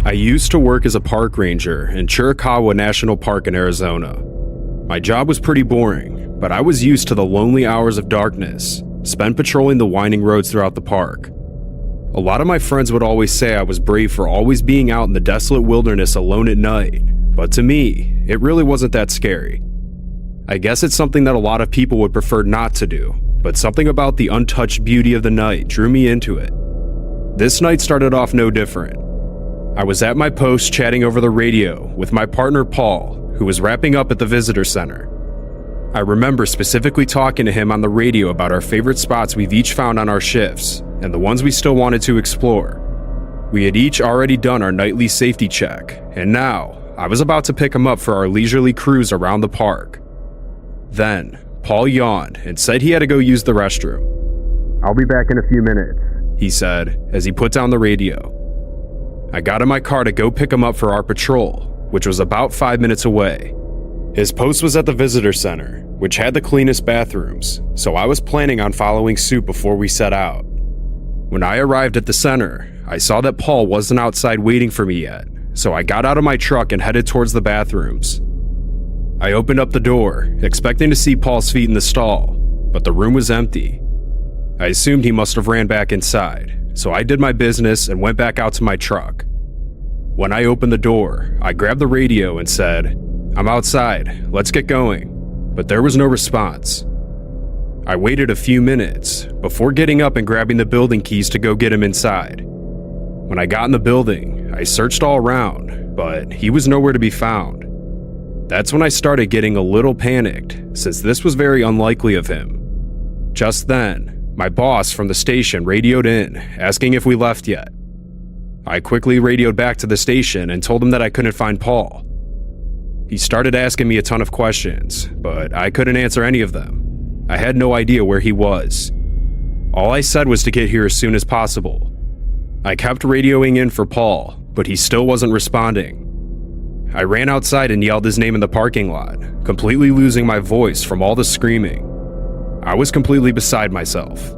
I used to work as a park ranger in Chiricahua National Park in Arizona. My job was pretty boring, but I was used to the lonely hours of darkness, spent patrolling the winding roads throughout the park. A lot of my friends would always say I was brave for always being out in the desolate wilderness alone at night, but to me, it really wasn't that scary. I guess it's something that a lot of people would prefer not to do, but something about the untouched beauty of the night drew me into it. This night started off no different. I was at my post chatting over the radio with my partner Paul, who was wrapping up at the visitor center. I remember specifically talking to him on the radio about our favorite spots we've each found on our shifts, and the ones we still wanted to explore. We had each already done our nightly safety check, and now I was about to pick him up for our leisurely cruise around the park. Then, Paul yawned and said he had to go use the restroom. "I'll be back in a few minutes," he said as he put down the radio. I got in my car to go pick him up for our patrol, which was about 5 minutes away. His post was at the visitor center, which had the cleanest bathrooms, so I was planning on following suit before we set out. When I arrived at the center, I saw that Paul wasn't outside waiting for me yet, so I got out of my truck and headed towards the bathrooms. I opened up the door, expecting to see Paul's feet in the stall, but the room was empty. I assumed he must have ran back inside, so I did my business and went back out to my truck. When I opened the door, I grabbed the radio and said, "I'm outside, let's get going," but there was no response. I waited a few minutes before getting up and grabbing the building keys to go get him inside. When I got in the building, I searched all around, but he was nowhere to be found. That's when I started getting a little panicked, since this was very unlikely of him. Just then, my boss from the station radioed in, asking if we left yet. I quickly radioed back to the station and told him that I couldn't find Paul. He started asking me a ton of questions, but I couldn't answer any of them. I had no idea where he was. All I said was to get here as soon as possible. I kept radioing in for Paul, but he still wasn't responding. I ran outside and yelled his name in the parking lot, completely losing my voice from all the screaming. I was completely beside myself.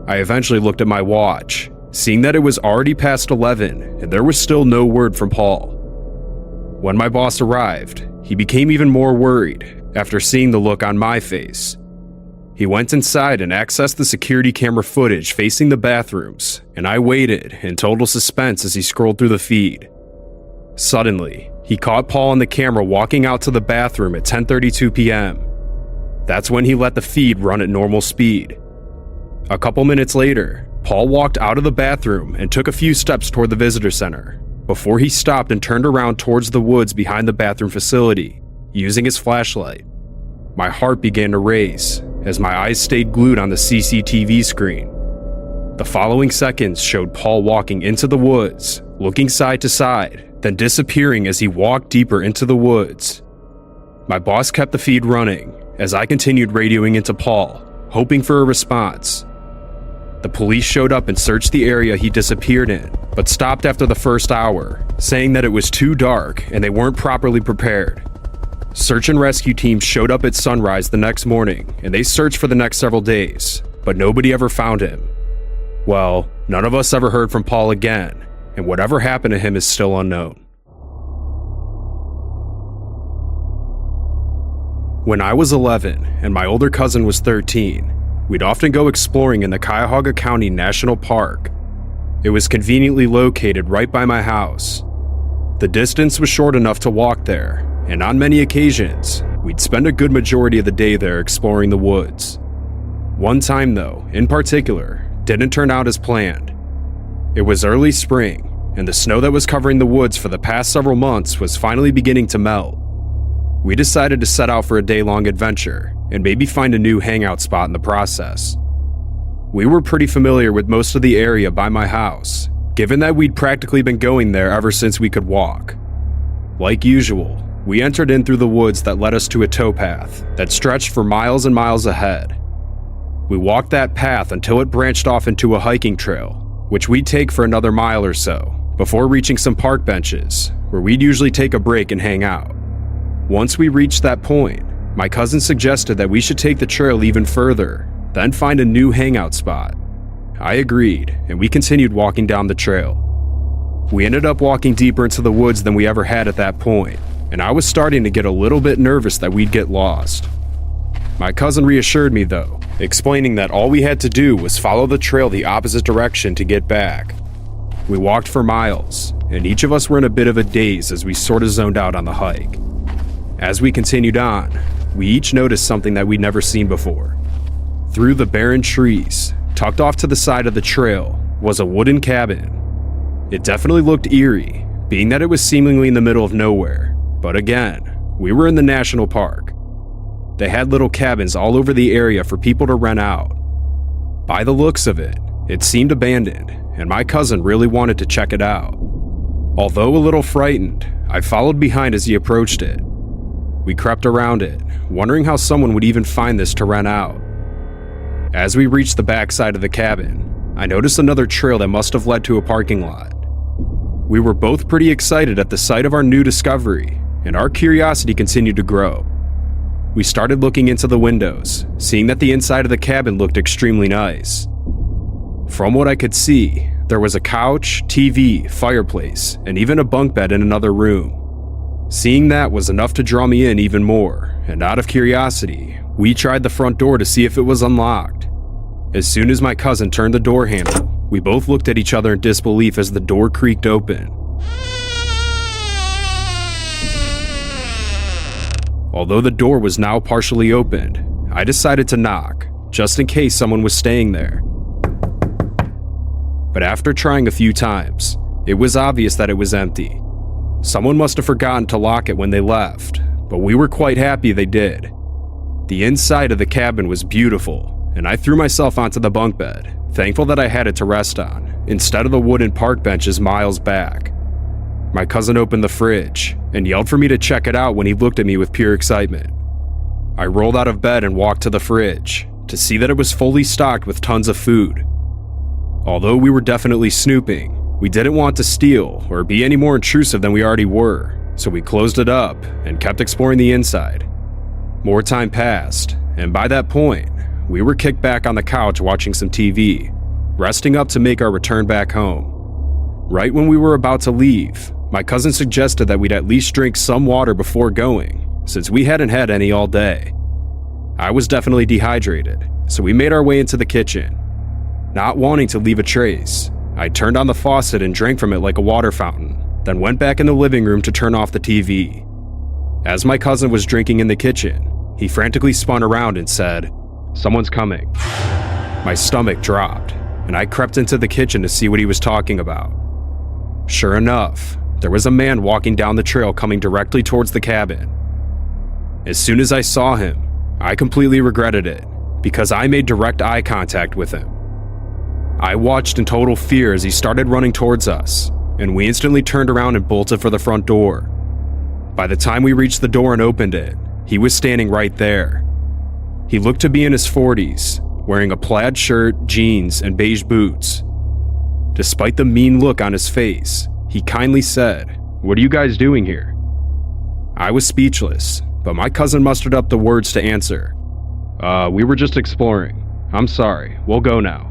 I eventually looked at my watch, seeing that it was already past 11 and there was still no word from Paul. When my boss arrived, he became even more worried after seeing the look on my face. He went inside and accessed the security camera footage facing the bathrooms, and I waited in total suspense as he scrolled through the feed. Suddenly, he caught Paul on the camera walking out to the bathroom at 10:32 p.m. That's when he let the feed run at normal speed. A couple minutes later, Paul walked out of the bathroom and took a few steps toward the visitor center, before he stopped and turned around towards the woods behind the bathroom facility, using his flashlight. My heart began to race as my eyes stayed glued on the CCTV screen. The following seconds showed Paul walking into the woods, looking side to side, then disappearing as he walked deeper into the woods. My boss kept the feed running as I continued radioing into Paul, hoping for a response. The police showed up and searched the area he disappeared in, but stopped after the first hour, saying that it was too dark and they weren't properly prepared. Search and rescue teams showed up at sunrise the next morning, and they searched for the next several days, but nobody ever found him. Well, none of us ever heard from Paul again, and whatever happened to him is still unknown. When I was 11 and my older cousin was 13, we'd often go exploring in the Cuyahoga County National Park. It was conveniently located right by my house. The distance was short enough to walk there, and on many occasions, we'd spend a good majority of the day there exploring the woods. One time though, in particular, didn't turn out as planned. It was early spring, and the snow that was covering the woods for the past several months was finally beginning to melt. We decided to set out for a day-long adventure, and maybe find a new hangout spot in the process. We were pretty familiar with most of the area by my house, given that we'd practically been going there ever since we could walk. Like usual, we entered in through the woods that led us to a towpath that stretched for miles and miles ahead. We walked that path until it branched off into a hiking trail, which we'd take for another mile or so, before reaching some park benches, where we'd usually take a break and hang out. Once we reached that point, my cousin suggested that we should take the trail even further, then find a new hangout spot. I agreed, and we continued walking down the trail. We ended up walking deeper into the woods than we ever had at that point, and I was starting to get a little bit nervous that we'd get lost. My cousin reassured me though, explaining that all we had to do was follow the trail the opposite direction to get back. We walked for miles, and each of us were in a bit of a daze as we sort of zoned out on the hike. As we continued on, we each noticed something that we'd never seen before. Through the barren trees, tucked off to the side of the trail, was a wooden cabin. It definitely looked eerie, being that it was seemingly in the middle of nowhere, but again, we were in the national park. They had little cabins all over the area for people to rent out. By the looks of it, it seemed abandoned, and my cousin really wanted to check it out. Although a little frightened, I followed behind as he approached it. We crept around it, wondering how someone would even find this to rent out. As we reached the backside of the cabin, I noticed another trail that must have led to a parking lot. We were both pretty excited at the sight of our new discovery, and our curiosity continued to grow. We started looking into the windows, seeing that the inside of the cabin looked extremely nice. From what I could see, there was a couch, TV, fireplace, and even a bunk bed in another room. Seeing that was enough to draw me in even more, and out of curiosity, we tried the front door to see if it was unlocked. As soon as my cousin turned the door handle, we both looked at each other in disbelief as the door creaked open. Although the door was now partially opened, I decided to knock, just in case someone was staying there. But after trying a few times, it was obvious that it was empty. Someone must have forgotten to lock it when they left, but we were quite happy they did. The inside of the cabin was beautiful, and I threw myself onto the bunk bed, thankful that I had it to rest on, instead of the wooden park benches miles back. My cousin opened the fridge and yelled for me to check it out when he looked at me with pure excitement. I rolled out of bed and walked to the fridge to see that it was fully stocked with tons of food. Although we were definitely snooping, we didn't want to steal or be any more intrusive than we already were, so we closed it up and kept exploring the inside. More time passed, and by that point, we were kicked back on the couch watching some TV, resting up to make our return back home. Right when we were about to leave, my cousin suggested that we'd at least drink some water before going, since we hadn't had any all day. I was definitely dehydrated, so we made our way into the kitchen. Not wanting to leave a trace, I turned on the faucet and drank from it like a water fountain, then went back in the living room to turn off the TV. As my cousin was drinking in the kitchen, he frantically spun around and said, "Someone's coming." My stomach dropped, and I crept into the kitchen to see what he was talking about. Sure enough, there was a man walking down the trail coming directly towards the cabin. As soon as I saw him, I completely regretted it, because I made direct eye contact with him. I watched in total fear as he started running towards us, and we instantly turned around and bolted for the front door. By the time we reached the door and opened it, he was standing right there. He looked to be in his 40s, wearing a plaid shirt, jeans, and beige boots. Despite the mean look on his face, he kindly said, "What are you guys doing here?" I was speechless, but my cousin mustered up the words to answer. We were just exploring. I'm sorry, we'll go now."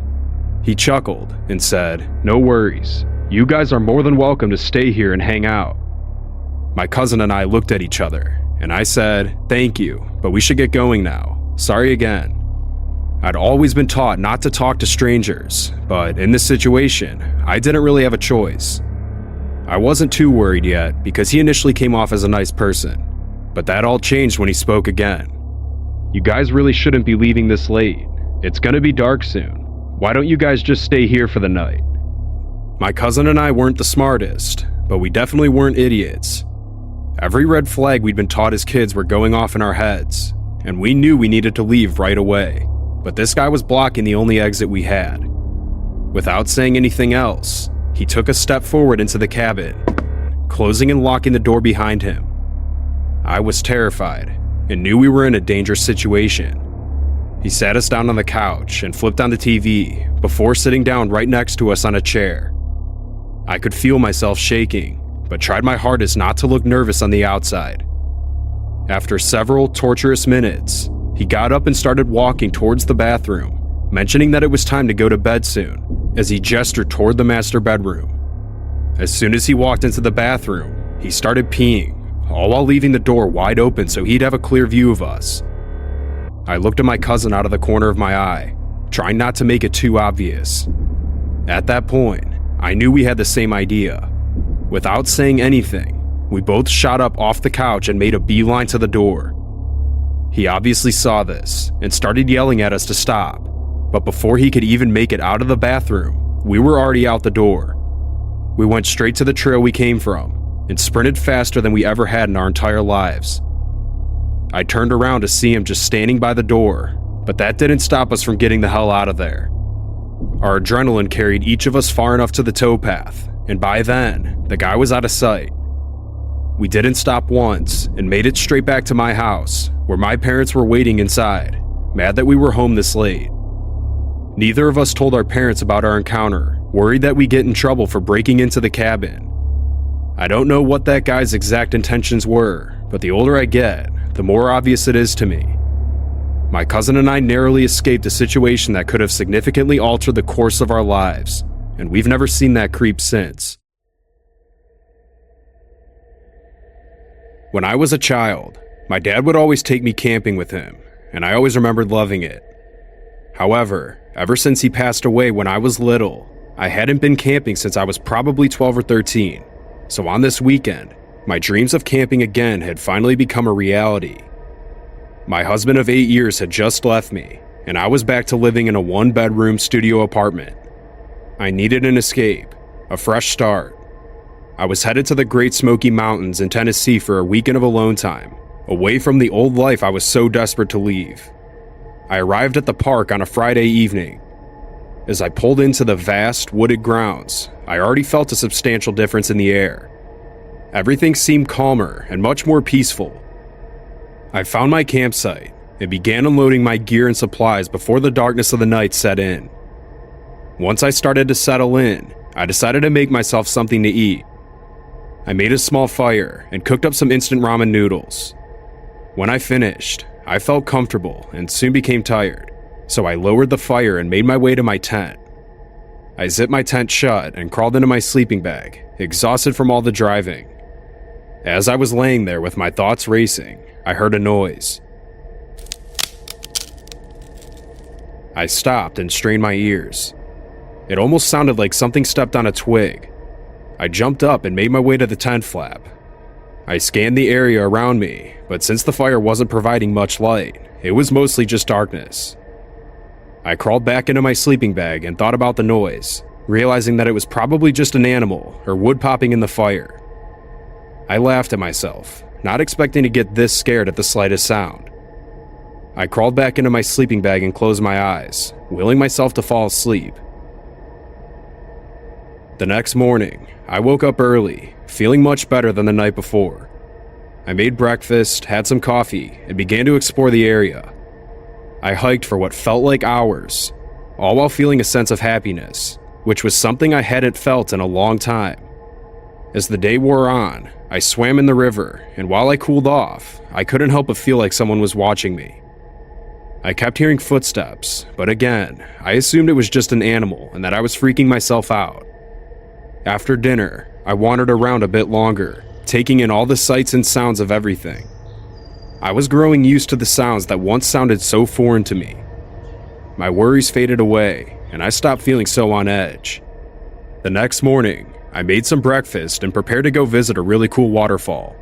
He chuckled and said, "No worries. You guys are more than welcome to stay here and hang out." My cousin and I looked at each other, and I said, "Thank you, but we should get going now. Sorry again." I'd always been taught not to talk to strangers, but in this situation, I didn't really have a choice. I wasn't too worried yet because he initially came off as a nice person, but that all changed when he spoke again. "You guys really shouldn't be leaving this late. It's gonna be dark soon. Why don't you guys just stay here for the night?" My cousin and I weren't the smartest, but we definitely weren't idiots. Every red flag we'd been taught as kids were going off in our heads, and we knew we needed to leave right away, but this guy was blocking the only exit we had. Without saying anything else, he took a step forward into the cabin, closing and locking the door behind him. I was terrified and knew we were in a dangerous situation. He sat us down on the couch and flipped on the TV before sitting down right next to us on a chair. I could feel myself shaking, but tried my hardest not to look nervous on the outside. After several torturous minutes, he got up and started walking towards the bathroom, mentioning that it was time to go to bed soon, as he gestured toward the master bedroom. As soon as he walked into the bathroom, he started peeing, all while leaving the door wide open so he'd have a clear view of us. I looked at my cousin out of the corner of my eye, trying not to make it too obvious. At that point, I knew we had the same idea. Without saying anything, we both shot up off the couch and made a beeline to the door. He obviously saw this and started yelling at us to stop, but before he could even make it out of the bathroom, we were already out the door. We went straight to the trail we came from and sprinted faster than we ever had in our entire lives. I turned around to see him just standing by the door, but that didn't stop us from getting the hell out of there. Our adrenaline carried each of us far enough to the towpath, and by then, the guy was out of sight. We didn't stop once and made it straight back to my house, where my parents were waiting inside, mad that we were home this late. Neither of us told our parents about our encounter, worried that we'd get in trouble for breaking into the cabin. I don't know what that guy's exact intentions were, but the older I get, the more obvious it is to me. My cousin and I narrowly escaped a situation that could have significantly altered the course of our lives, and we've never seen that creep since. When I was a child, my dad would always take me camping with him, and I always remembered loving it. However, ever since he passed away when I was little, I hadn't been camping since I was probably 12 or 13, so on this weekend, my dreams of camping again had finally become a reality. My husband of 8 years had just left me, and I was back to living in a one-bedroom studio apartment. I needed an escape, a fresh start. I was headed to the Great Smoky Mountains in Tennessee for a weekend of alone time, away from the old life I was so desperate to leave. I arrived at the park on a Friday evening. As I pulled into the vast, wooded grounds, I already felt a substantial difference in the air. Everything seemed calmer and much more peaceful. I found my campsite and began unloading my gear and supplies before the darkness of the night set in. Once I started to settle in, I decided to make myself something to eat. I made a small fire and cooked up some instant ramen noodles. When I finished, I felt comfortable and soon became tired, so I lowered the fire and made my way to my tent. I zipped my tent shut and crawled into my sleeping bag, exhausted from all the driving. As I was laying there with my thoughts racing, I heard a noise. I stopped and strained my ears. It almost sounded like something stepped on a twig. I jumped up and made my way to the tent flap. I scanned the area around me, but since the fire wasn't providing much light, it was mostly just darkness. I crawled back into my sleeping bag and thought about the noise, realizing that it was probably just an animal or wood popping in the fire. I laughed at myself, not expecting to get this scared at the slightest sound. I crawled back into my sleeping bag and closed my eyes, willing myself to fall asleep. The next morning, I woke up early, feeling much better than the night before. I made breakfast, had some coffee, and began to explore the area. I hiked for what felt like hours, all while feeling a sense of happiness, which was something I hadn't felt in a long time. As the day wore on, I swam in the river, and while I cooled off, I couldn't help but feel like someone was watching me. I kept hearing footsteps, but again, I assumed it was just an animal and that I was freaking myself out. After dinner, I wandered around a bit longer, taking in all the sights and sounds of everything. I was growing used to the sounds that once sounded so foreign to me. My worries faded away, and I stopped feeling so on edge. The next morning, I made some breakfast and prepared to go visit a really cool waterfall.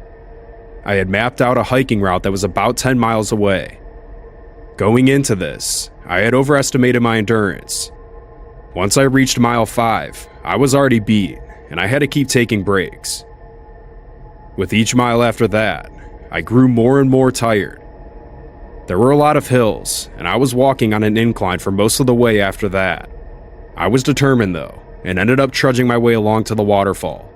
I had mapped out a hiking route that was about 10 miles away. Going into this, I had overestimated my endurance. Once I reached mile 5, I was already beat, and I had to keep taking breaks. With each mile after that, I grew more and more tired. There were a lot of hills, and I was walking on an incline for most of the way after that. I was determined though, and ended up trudging my way along to the waterfall.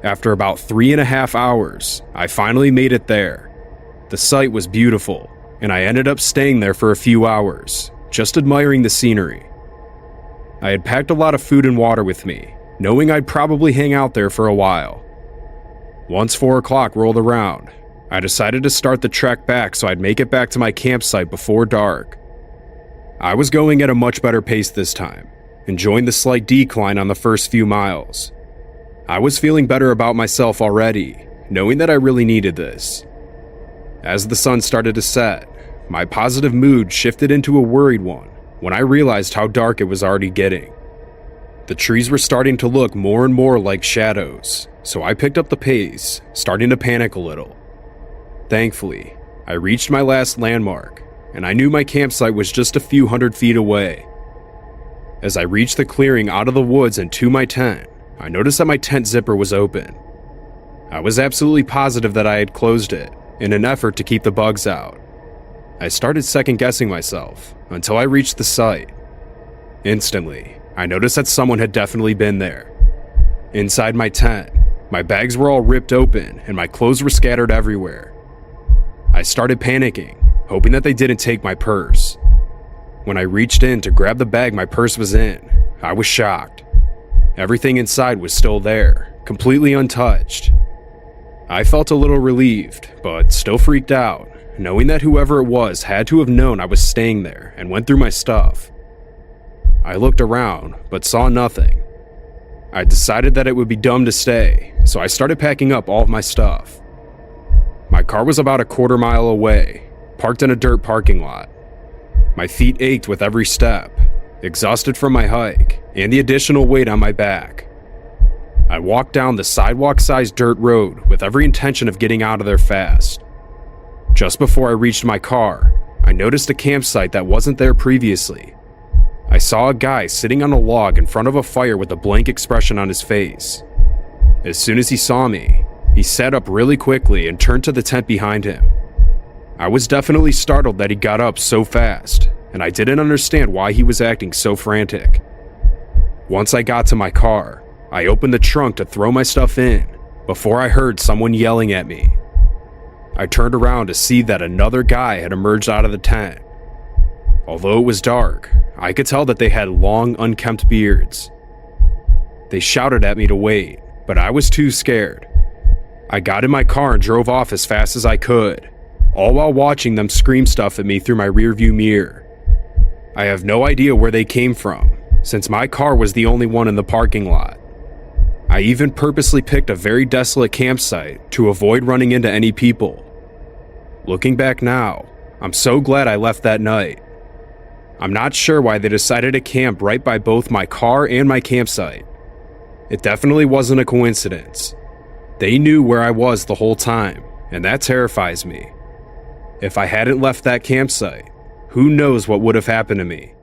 After about 3.5 hours, I finally made it there. The sight was beautiful, and I ended up staying there for a few hours, just admiring the scenery. I had packed a lot of food and water with me, knowing I'd probably hang out there for a while. Once 4 o'clock rolled around, I decided to start the trek back so I'd make it back to my campsite before dark. I was going at a much better pace this time, enjoying the slight decline on the first few miles. I was feeling better about myself already, knowing that I really needed this. As the sun started to set, my positive mood shifted into a worried one when I realized how dark it was already getting. The trees were starting to look more and more like shadows, so I picked up the pace, starting to panic a little. Thankfully, I reached my last landmark, and I knew my campsite was just a few 100 feet away. As I reached the clearing out of the woods and to my tent, I noticed that my tent zipper was open. I was absolutely positive that I had closed it in an effort to keep the bugs out. I started second-guessing myself until I reached the site. Instantly, I noticed that someone had definitely been there. Inside my tent, my bags were all ripped open and my clothes were scattered everywhere. I started panicking, hoping that they didn't take my purse. When I reached in to grab the bag my purse was in, I was shocked. Everything inside was still there, completely untouched. I felt a little relieved, but still freaked out, knowing that whoever it was had to have known I was staying there and went through my stuff. I looked around, but saw nothing. I decided that it would be dumb to stay, so I started packing up all of my stuff. My car was about a quarter mile away, parked in a dirt parking lot. My feet ached with every step, exhausted from my hike and the additional weight on my back. I walked down the sidewalk-sized dirt road with every intention of getting out of there fast. Just before I reached my car, I noticed a campsite that wasn't there previously. I saw a guy sitting on a log in front of a fire with a blank expression on his face. As soon as he saw me, he sat up really quickly and turned to the tent behind him. I was definitely startled that he got up so fast, and I didn't understand why he was acting so frantic. Once I got to my car, I opened the trunk to throw my stuff in before I heard someone yelling at me. I turned around to see that another guy had emerged out of the tent. Although it was dark, I could tell that they had long, unkempt beards. They shouted at me to wait, but I was too scared. I got in my car and drove off as fast as I could, all while watching them scream stuff at me through my rearview mirror. I have no idea where they came from, since my car was the only one in the parking lot. I even purposely picked a very desolate campsite to avoid running into any people. Looking back now, I'm so glad I left that night. I'm not sure why they decided to camp right by both my car and my campsite. It definitely wasn't a coincidence. They knew where I was the whole time, and that terrifies me. If I hadn't left that campsite, who knows what would have happened to me.